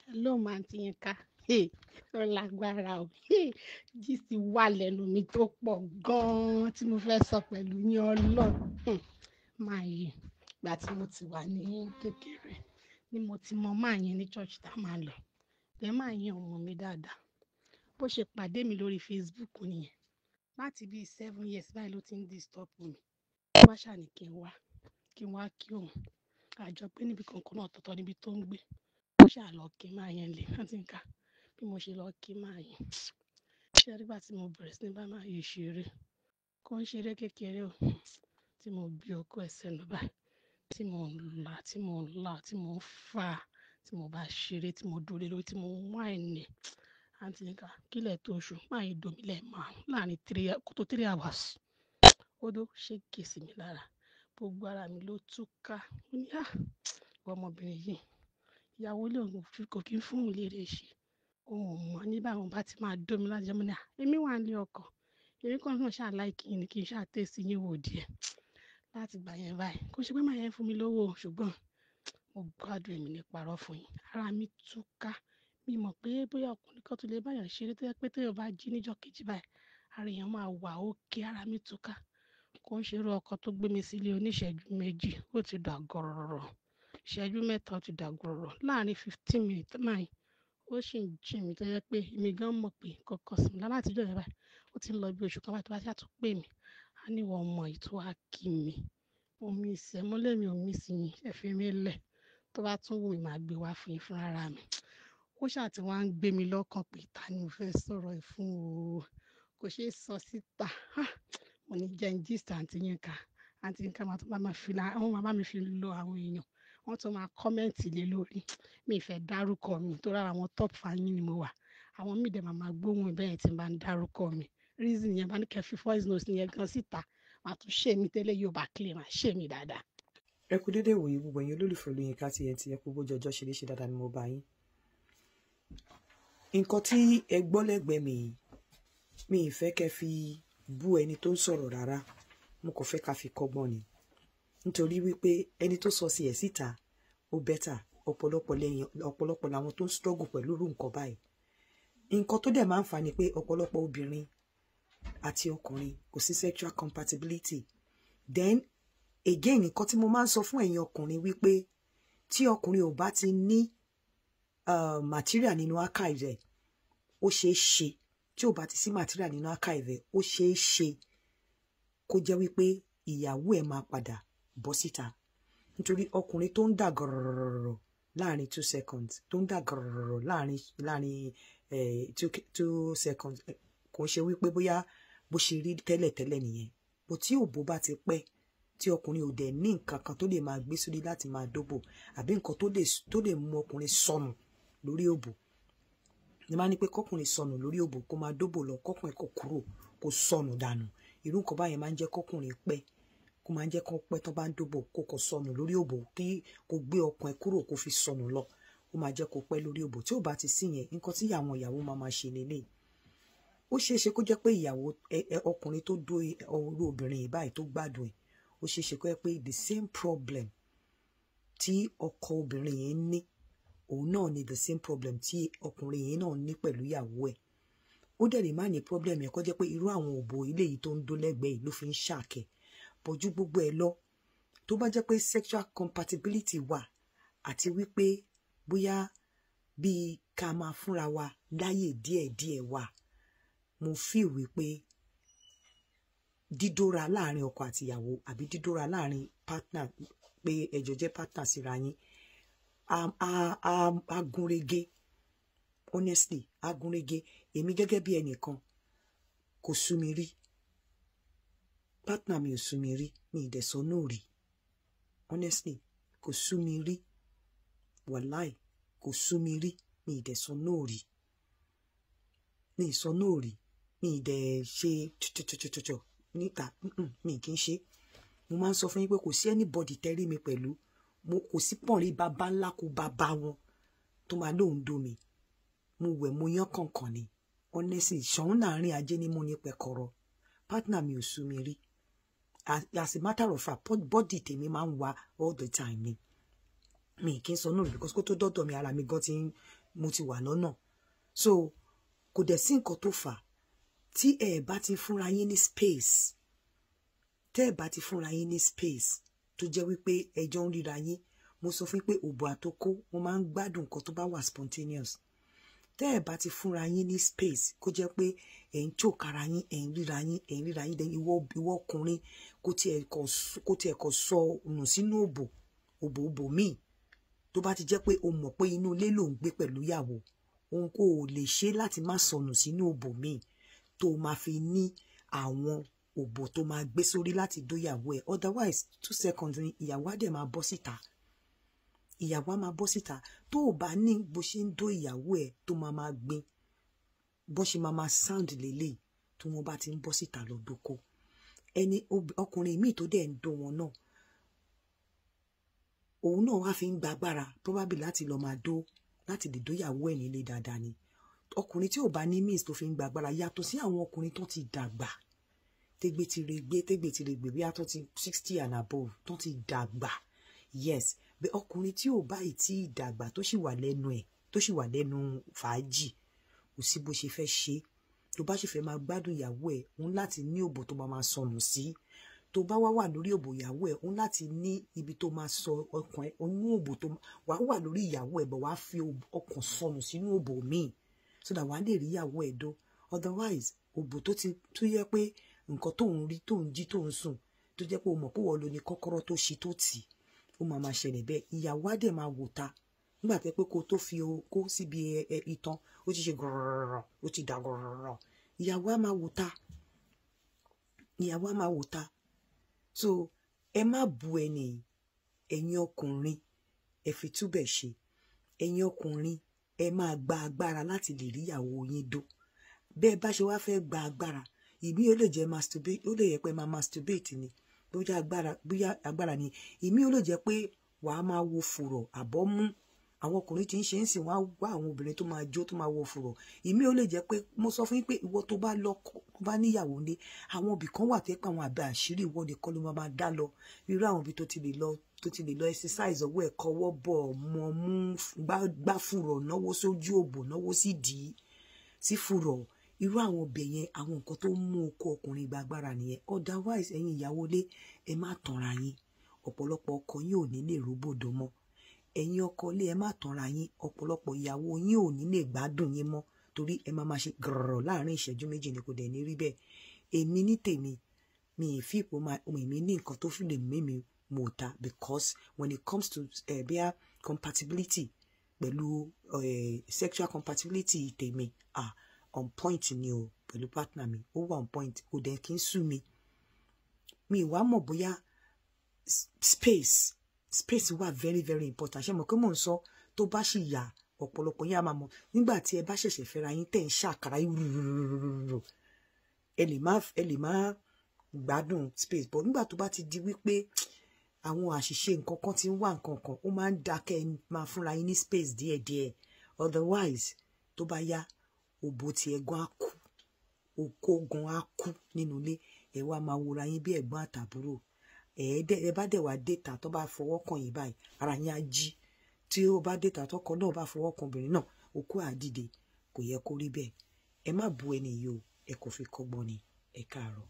Hello, Aunty Yinka. Ó lágbára o. Gist wà lẹ́nu mi tó pọ̀ gan-an tí mo fẹ́ sọ pẹ̀lú yín Ọlọ́run. Máa yìí, ìgbà tí mo ti wà ní kékeré ni mo ti mọ máa yẹn ní church tá a máa lọ. Bẹ́ẹ̀ máa yẹn ò mọ̀ mi dáadáa. Bó ṣe pàdé mi lórí Facebook nìyẹn. Láti bí 7 years báyìí ló ti ń disturb mi. Wá ṣàní kí n wá kí òun. Àjọ pé níbi kankan náà tọ̀tọ̀ níbi tó ń gbé. Mo ṣáà lọ kí máa yẹn lè Aunty Yinka. Bí mo ṣe lọ kí máa yẹn. Ṣé rí gbà tí mo bẹ̀rẹ̀ sí ní bá máa yẹ ṣeré. Kò ń ṣeré kékeré o. Tí mo bí okó ẹsẹ̀ lọ báyìí. Tí mo là, tí mo fà, tí mo bá ṣeré, tí mo dúró lórí, tí mo wá ẹni. Aunty Yinka, kílẹ̀ tó oṣù, máa yí domi lẹ́ẹ̀ma láàrin 3 hours. Ó dó ṣe kèsì mi lára. Gbogbo ara mi ló túká. Ó ní, ọmọbìnrin yìí, ìyàwó ilé òun kò kí ń fún òun lérè ṣe. Òun mọ̀ ní báwọn bá ti máa domi láti jẹ́ mọ́ ní èmi wà ní ọkọ̀. Èmi kan náà ṣáà láìkí ni kí n ṣáà tẹ̀sí yín wò díẹ̀. Láti gbà yẹn báyìí. Kò ṣe pé máa yẹn fún mi lówó ṣùgbọ́n mo gbádùn èmi ní parọ́ fún yín. Ara mi túká. Mi mọ̀ pé bóyá ọkùnrin kan tó lè bá yàn ṣeré tó yẹ pé téèyàn bá jí níjọ́ kejì báyìí, ara èèyàn máa wà ókè, ara mi túká. Kò ń ṣerú ọkọ̀ tó gbé mi sílé oníṣẹ́jú méjì, ó ti dà gọ̀rọ̀rọ̀. Ìṣẹ́jú mẹ́ta ó ti dà gọ̀rọ̀rọ̀. Láàrin 15 minutes báyìí, ó sì ń jí mi tó yẹ pé èmi gan mọ̀ pé kọ̀ọ̀kan sí mi láti ìjọ́ yẹn báyìí. Ó ti ń lọ bí oṣù kan báyìí tó bá ṣáà tún pè mí. A ní ìwọ ọmọ yìí tó wá kí mi. Mo miss ẹ, mo lé mi ò miss yín. Ẹ fi mí lẹ̀. Tó bá tún wù mí máa gbé wá fún yín fún ara mi. Ó ṣáà tí wọ́n á ń gbé mi lọ́kàn pé ta ni mo fẹ́ sọ̀rọ̀ ẹ̀ fún o. Kò ṣeé sọ síta. Mo ní jẹ́ ń gist Aunty Yinka. Aunty Yinka máa tún bá mi fi lo àwọn èèyàn. Wọ́n tún máa kọ́mẹ̀ǹtì lé lórí. Mi ì fẹ́ dárúkọ mi torí ara àwọn top fan yín ni mo wà. Àwọn míì dẹ̀ máa gbóhùn bẹ́ẹ̀ tí n bá ń dárúkọ mi. Reason yẹn bá ní kẹ́ fi voice note yẹn gan síta. Màá tún ṣe mi tẹ́lẹ̀ yóò bá clear, máa ṣe mi dáadáa. Ẹ kú dédé ìwòyí gbogbo ẹ̀yin olólùfẹ́ Olóyinka TNT, ẹ kú bójú ọjọ́ ṣe dáadáa ni mo bá yín. Nǹkan tí ẹ gbọ́ lẹ́gbẹ̀ẹ́ mi ì fẹ́ kẹ́ fi bú ẹni tó ń sọ̀rọ̀ rárá. Mo kàn fẹ́ ká fi kọ́gbọ́n ni. Nítorí wípé ẹni tó sọ sí ẹ̀ síta ó bẹ́tà ọ̀pọ̀lọpọ̀ làwọn tó ń struggle pẹ̀lú irú nǹkan báyìí. Nǹkan tó dẹ̀ máa ń fà ni pé ọ̀pọ̀lọpọ̀ obìnrin àti ọkùnrin kò sí sexual compatibility. Then again, nǹkan tí mo máa ń sọ fún ẹ̀yin ọkùnrin wípé tí ọkùnrin ò bá ti ní material nínú archive rẹ̀, ó ṣeé ṣe tí ò bá ti sí material nínú archive rẹ̀, ó ṣeé ṣe kó jẹ́ wípé ìyàwó ẹ̀ máa padà bọ́ síta. Nítorí ọkùnrin tó ń dà gọ̀rọ̀rọ̀ láàrin 2 seconds, tó ń dà gọ̀rọ̀rọ̀ láàrin 2 seconds, kò ṣe wípé bóyá bó ṣe rí tẹ́lẹ̀tẹ́lẹ̀ nìyẹn. Bó tí òbó bá ti pẹ́, tí ọkùnrin ò dẹ̀ ní nǹkan kan tó lè máa gbé sórí láti máa dóbò, àbí nǹkan tó lè mú ọkùnrin sọnù lórí òbò. Ní máa ní pé kọkùnrin sọnù lórí òbò kó máa dóbò lọ, kọkùnrin kò kúrò kó sọnù dànù. Irú nǹkan báyẹn máa ń jẹ́ kọkùnrin pẹ́, kó máa ń jẹ́ kó pẹ́ tó bá ń dóbò kó kò sọnù lórí òbò, kí kó gbé ọkàn ẹ̀ kúrò kó fi sọnù lọ. Ó máa jẹ́ kó pẹ́ lórí òbò. Tí ò bá ti sí yẹn, nǹkan tí àwọn ìyàwó máa ṣe lélẹ̀. Ó ṣeé ṣe kó jẹ́ pé ìyàwó ọkùnrin tó dó orú obìnrin yìí báyìí tó gbádùn ẹ̀, ó ṣeé ṣe kó jẹ́ pé the same problem tí ọkọ obìnrin yẹn ní, òun náà ni the same problem tí ọkùnrin yẹn náà ní pẹ̀lú ìyàwó ẹ̀. Ó dẹ̀ lè má ní problem yẹn kó jẹ́ pé irú àwọn òbò ilé yìí tó ń dó lẹ́gbẹ̀ẹ́ yìí ló fi ń ṣàkẹ́. Bọ́jú gbogbo ẹ̀ lọ, tó bá jẹ́ pé sexual compatibility wà àti wípé bóyá bí ká máa fúnra wa láyè díẹ̀díẹ̀ wà, mo feel wípé dídóra láàrin ọkọ àti ìyàwó àbí dídóra láàrin partner, pé ẹjọ jẹ́ partner síra yín, agúnrégé, honestly agúnrégé. Èmi gẹ́gẹ́ bí ẹnìkan kò sú mi rí, partner mi ò sú mi rí, mi ì dẹ̀ sọ no rí. Honestly kò sú mi rí, wàláì kò sú mi rí, mi ì dẹ̀ sọ no rí. Mi ì sọ no rí, mi ì dẹ̀ ṣe chọchọchọchọ níta, mi kì í ṣe. Mo máa ń sọ fún yín pé kò sí anybody tẹ́rí mi pẹ̀lú, kò sí pọ̀nrí bàbá ńlá kó bàbá wọn tó máa lóun dó mi. Mo wẹ̀ mo yán kànkàn ni. Honestly ṣọ̀ún láàrin ajé ní mo ní pẹ̀kọ̀rọ̀. Partner mi ò sú mi rí. As a matter of fact, body tèmi máa ń wà all the time ni. mi kì í sọ no because kó tó dọ́dọ̀ mi ara mi gan mo ti wà lọ́nà so kò dẹ̀ sí nǹkan tó fà tí ẹ bá ti fúnra yín ní space tẹ́ ẹ bá ti fúnra yín ní space tó jẹ́ wípé ẹjọ́ ń ríra yín mo sọ fún pé òbò àtokó wọ́n máa ń gbádùn nǹkan tó bá wà spontaneous tẹ́ ẹ bá ti fúnra yín ní space kó jẹ́ pé ẹ̀ ń chòkara yín ẹ̀ ń ríra yín dẹ̀ ìwọ ọkùnrin kó tiẹ̀ kọ̀ sọ nù sínú òbò míì tó bá ti jẹ́ pé o mọ̀ pé inú ilé ló ń gbé pẹ̀lú ìyàwó òun kò lè ṣe láti má sọnù sínú òbò míì tó máa fi ní àwọn òbò tó máa gbé sórí láti dóyàwó ẹ̀ otherwise 2 seconds ni ìyàwó á dẹ̀ máa bọ́ síta ìyàwó á máa bọ́ síta tó o bá ní bó ṣe ń dó ìyàwó ẹ̀ tó máa gbin bó ṣe máa sound lélẹ̀ tó wọn bá ti ń bọ́ síta lọ dóko ẹni ọkùnrin míì tó dẹ̀ ń dó wọn náà òun náà wá fi ń gba agbára probably láti lọ máa dó láti lè dóyàwó ẹ̀ nílé dáadáa ni ọkùnrin tí ò bá ní means tó fi ń gba agbára yàtọ̀ sí àwọn ọkùnrin tó ti dàgbà tégbé bí a tó ti 60 and above tó ti dàgbà yes bẹ ọkùnrin tí ò bá tí dàgbà tó sì wà lẹ́nu ẹ̀ tó sì wà lẹ́nu fàájì kò sí bó ṣe fẹ́ ṣe tó bá sì fẹ́ máa gbádùn ìyàwó ẹ̀ òun láti ní òbò tó máa sọnù sí tó bá wà lórí òbò ìyàwó ẹ̀ òun láti ní ibi tó máa sọ ọkàn ẹ̀ òun òbò tó wà lórí ìyàwó ẹ̀ bọ̀ wá fi ọkàn sọnù sínú òbò míì so that wàá lè rí ìyàwó ẹ̀ dó otherwise òbò tó yẹ pé nǹkan tó ń rí tó ń jí tó ń sùn tó jẹ́ pé o mọ̀ pé wọ́n lo ní kọ́kọ́rọ́ tó ṣí tó tì ó máa ṣẹlẹ̀ bẹ́ẹ̀ ìyàwó á dẹ̀ máa wò ta nígbà pé kó tó fi okó síbi itan ó ti ṣe gọ̀rọ̀rọ̀ ó ti dà gọ̀rọ̀rọ̀ ìyàwó á máa wò ta so ẹ má bu ẹ̀yin ọkùnrin ẹ fi túbẹ̀ ṣe ẹ̀yin ọkùnrin ẹ máa gba agbára láti lè rí ìyàwó yín dó bẹ́ẹ̀ bá ṣe wá fẹ́ gba agbára ìmí ó lè jẹ́ masturbate ó lè yẹ pé máa masturbate ni bóyá agbára ni ìmí ó lè jẹ́ pé wàá máa wo fùrọ̀ àbọ̀ mú àwọn ọkùnrin tí ń ṣe ń sìn wá wá àwọn obìnrin tó máa jó tó máa wo fùrọ̀ ìmí ó lè jẹ́ pé mo sọ fún yín pé ìwọ tó bá lọ́kọ tó bá níyàwó ní àwọn ibì kan wà tó yẹ pé àwọn àbẹ àṣírí ìwọ nìkan ló máa dá lọ irú àwọn ibi tó ti lè lọ exercise ọwọ́ ẹ̀ kọwọ́ bọ̀ mọ́ mú gbá fùrọ̀ náwó sójú òbò náwó sí dì í sí fùrọ̀ irú àwọn ọbẹ̀ yẹn àwọn nǹkan tó mú okó ọkùnrin gba agbára nìyẹn otherwise ẹ̀yin ìyàwó lé ẹ má tanra yín ọ̀pọ̀lọpọ̀ ọkọ yín ò ní lè róbòdò mọ́ ẹ̀yin ọkọ lé ẹ má tanra yín ọ̀pọ̀lọpọ̀ ìyàwó yín ò ní lè gbádùn yín mọ́ torí ẹ máa ṣe gọ̀rọ̀ láàrin ìṣẹ́jú méjì ni kò dẹ̀ ní rí bẹ́ẹ̀ èmi ní tèmi mi ì fi ipò mi ní nǹkan tó fi lè mímí mọ̀ ta because when it comes to their compatibility pẹ̀lú sexual compatibility tèmi on point ni o pẹ̀lú partner mi ó wà on point kò dẹ̀ kí n sú mi ìwà mọ̀ bóyá space wà very very important ṣé mo pé mò ń sọ tó bá sì yà ọ̀pọ̀lọpọ̀ yín á máa mọ̀ nígbà tí ẹ bá ṣẹ̀ṣẹ̀ fẹ́ra yín tẹ̀ ń ṣàkàrà yúrúrúrúrú ẹ lè má gbádùn space but nígbà tó bá ti di wípé àwọn àṣìṣe nǹkan kan ti ń wà nǹkan kan ó máa ń dákẹ́ máa fúnra yín ní space díẹ̀díẹ̀ otherwise tó bá yá òbò tí ẹ̀gbọ́n á kú òkó gan á kú nínú ilé ẹ wá máa wòra yín bí ẹ̀gbọ́n àtàbúrò ẹ bá dẹ̀ wá déta tó bá fọwọ́ kàn yín báyìí ara yín á jí tí ó bá déta tọkọ náà bá fọwọ́ kàn obìnrin náà òkú àdìde kò yẹ kó rí bẹ́ẹ̀ ẹ má bu ẹni yìí o ẹ kò fi kọ́gbọ́n ni ẹ káàárọ̀.